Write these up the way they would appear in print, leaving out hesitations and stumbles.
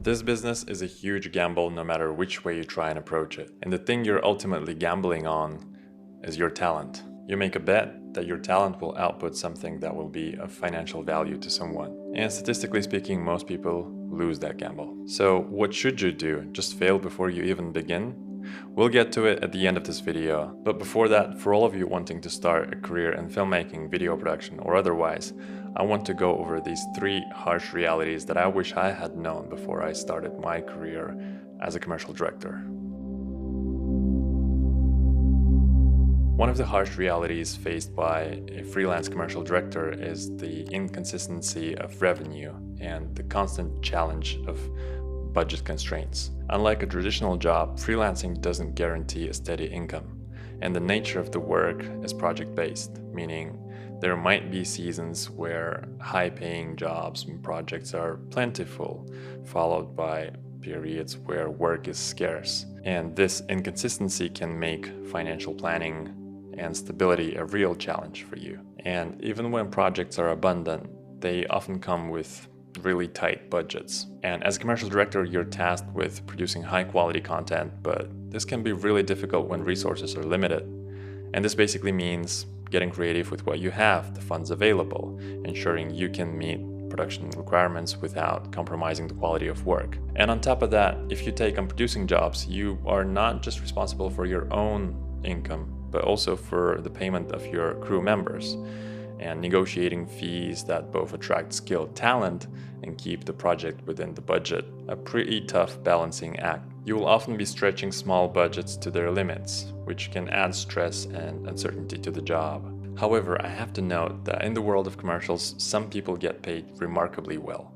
This business is a huge gamble no matter which way you try and approach it. And the thing you're ultimately gambling on is your talent. You make a bet that your talent will output something that will be of financial value to someone. And statistically speaking, most people lose that gamble. So what should you do? Just fail before you even begin? We'll get to it at the end of this video, but before that, for all of you wanting to start a career in filmmaking, video production, or otherwise, I want to go over these 3 harsh realities that I wish I had known before I started my career as a commercial director. One of the harsh realities faced by a freelance commercial director is the inconsistency of revenue and the constant challenge of budget constraints. Unlike a traditional job, freelancing doesn't guarantee a steady income, and the nature of the work is project-based, meaning there might be seasons where high-paying jobs and projects are plentiful, followed by periods where work is scarce. And this inconsistency can make financial planning and stability a real challenge for you. And even when projects are abundant, they often come with really tight budgets. And as a commercial director, you're tasked with producing high-quality content, but this can be really difficult when resources are limited. And this basically means getting creative with what you have, the funds available, ensuring you can meet production requirements without compromising the quality of work. And on top of that, if you take on producing jobs, you are not just responsible for your own income, but also for the payment of your crew members and negotiating fees that both attract skilled talent and keep the project within the budget. A pretty tough balancing act. You will often be stretching small budgets to their limits, which can add stress and uncertainty to the job. However, I have to note that in the world of commercials, some people get paid remarkably well.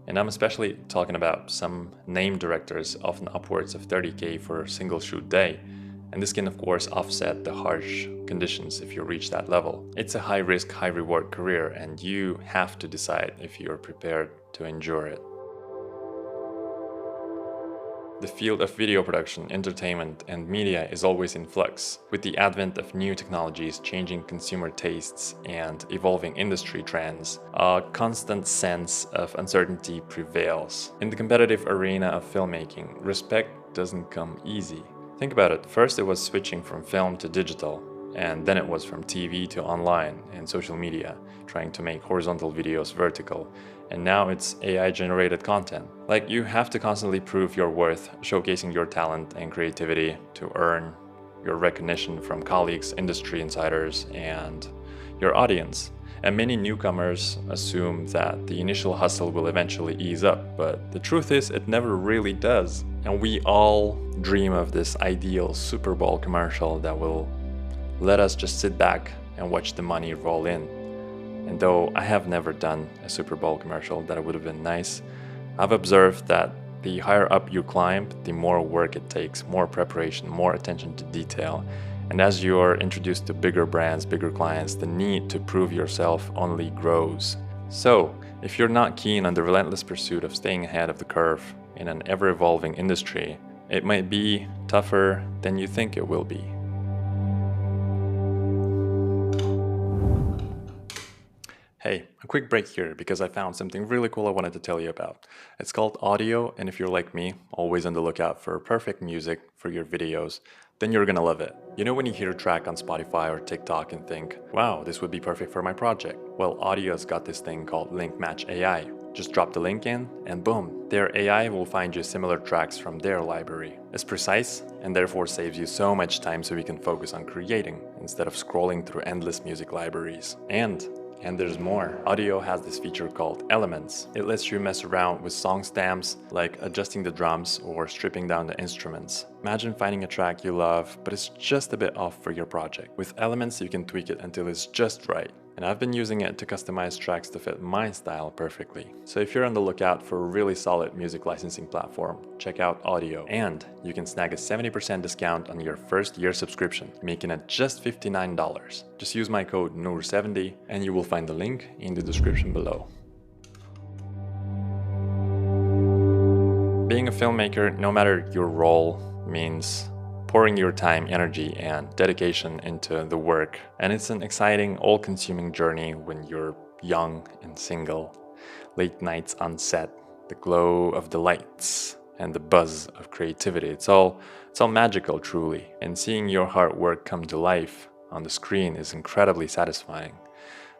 And I'm especially talking about some name directors, often upwards of 30K for a single shoot day. And this can of course offset the harsh conditions if you reach that level. It's a high risk, high reward career, and you have to decide if you're prepared to endure it. The field of video production, entertainment, and media is always in flux. With the advent of new technologies, changing consumer tastes, and evolving industry trends, a constant sense of uncertainty prevails. In the competitive arena of filmmaking, respect doesn't come easy. Think about it. First it was switching from film to digital, and then it was from TV to online and social media, trying to make horizontal videos vertical, and now it's AI-generated content. Like, you have to constantly prove your worth, showcasing your talent and creativity to earn your recognition from colleagues, industry insiders, and your audience. And many newcomers assume that the initial hustle will eventually ease up, but the truth is it never really does. And we all dream of this ideal Super Bowl commercial that will let us just sit back and watch the money roll in. And though I have never done a Super Bowl commercial, that would have been nice, I've observed that the higher up you climb, the more work it takes, more preparation, more attention to detail. And as you're introduced to bigger brands, bigger clients, the need to prove yourself only grows. So, if you're not keen on the relentless pursuit of staying ahead of the curve in an ever-evolving industry, it might be tougher than you think it will be. Hey, a quick break here because I found something really cool I wanted to tell you about. It's called Audiio, and if you're like me, always on the lookout for perfect music for your videos, then you're gonna love it. You know when you hear a track on Spotify or TikTok and think, wow, this would be perfect for my project? Well, Audio's got this thing called Link Match AI. Just drop the link in and boom, their AI will find you similar tracks from their library. It's precise and therefore saves you so much time so you can focus on creating instead of scrolling through endless music libraries. And there's more. Audiio has this feature called Elements. It lets you mess around with song stamps, like adjusting the drums or stripping down the instruments. Imagine finding a track you love, but it's just a bit off for your project. With Elements, you can tweak it until it's just right. And I've been using it to customize tracks to fit my style perfectly. So if you're on the lookout for a really solid music licensing platform, check out Audiio. And you can snag a 70% discount on your first year subscription, making it just $59. Just use my code NOOR70 and you will find the link in the description below. Being a filmmaker, no matter your role, means pouring your time, energy, and dedication into the work. And it's an exciting, all-consuming journey when you're young and single, late nights on set, the glow of the lights, and the buzz of creativity. It's all magical, truly. And seeing your hard work come to life on the screen is incredibly satisfying.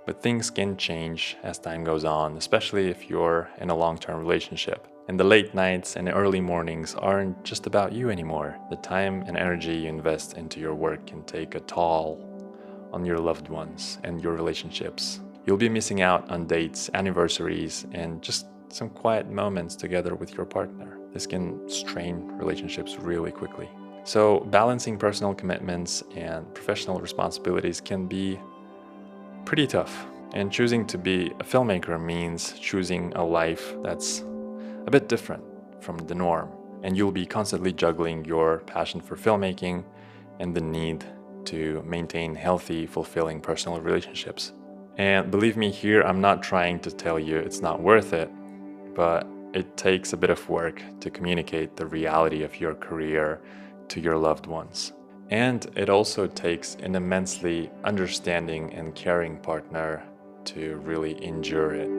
But things can change as time goes on, especially if you're in a long-term relationship. And the late nights and early mornings aren't just about you anymore. The time and energy you invest into your work can take a toll on your loved ones and your relationships. You'll be missing out on dates, anniversaries, and just some quiet moments together with your partner. This can strain relationships really quickly. So balancing personal commitments and professional responsibilities can be pretty tough. And choosing to be a filmmaker means choosing a life that's a bit different from the norm. And you'll be constantly juggling your passion for filmmaking and the need to maintain healthy, fulfilling personal relationships. And believe me, here I'm not trying to tell you it's not worth it, but it takes a bit of work to communicate the reality of your career to your loved ones. And it also takes an immensely understanding and caring partner to really endure it.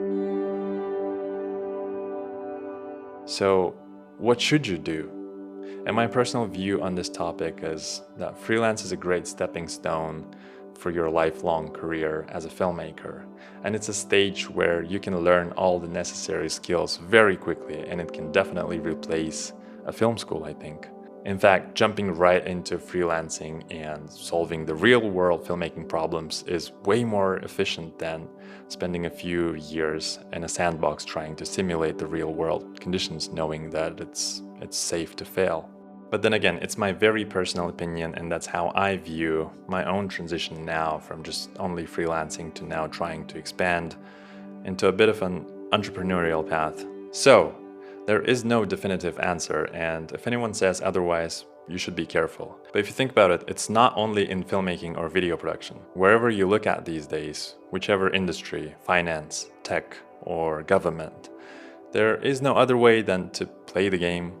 So, what should you do? And my personal view on this topic is that freelance is a great stepping stone for your lifelong career as a filmmaker. And it's a stage where you can learn all the necessary skills very quickly, and it can definitely replace a film school, I think. In fact, jumping right into freelancing and solving the real-world filmmaking problems is way more efficient than spending a few years in a sandbox trying to simulate the real-world conditions, knowing that it's safe to fail. But then again, it's my very personal opinion, and that's how I view my own transition now from just only freelancing to now trying to expand into a bit of an entrepreneurial path. So, there is no definitive answer, and if anyone says otherwise, you should be careful. But if you think about it, it's not only in filmmaking or video production. Wherever you look at these days, whichever industry, finance, tech, or government, there is no other way than to play the game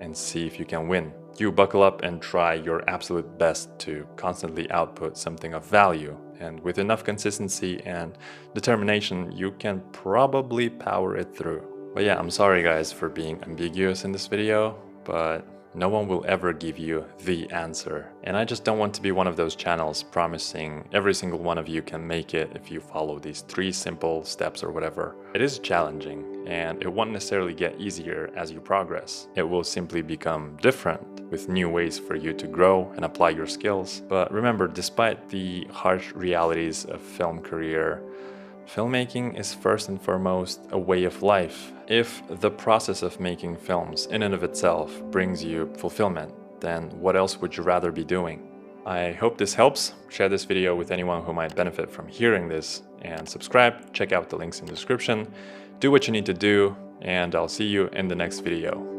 and see if you can win. You buckle up and try your absolute best to constantly output something of value. And with enough consistency and determination, you can probably power it through. But yeah, I'm sorry guys for being ambiguous in this video, but no one will ever give you the answer. And I just don't want to be one of those channels promising every single one of you can make it if you follow these 3 simple steps or whatever. It is challenging, and it won't necessarily get easier as you progress. It will simply become different with new ways for you to grow and apply your skills. But remember, despite the harsh realities of film career, filmmaking is first and foremost a way of life. If the process of making films in and of itself brings you fulfillment, then what else would you rather be doing? I hope this helps. Share this video with anyone who might benefit from hearing this, and subscribe, check out the links in the description, do what you need to do, and I'll see you in the next video.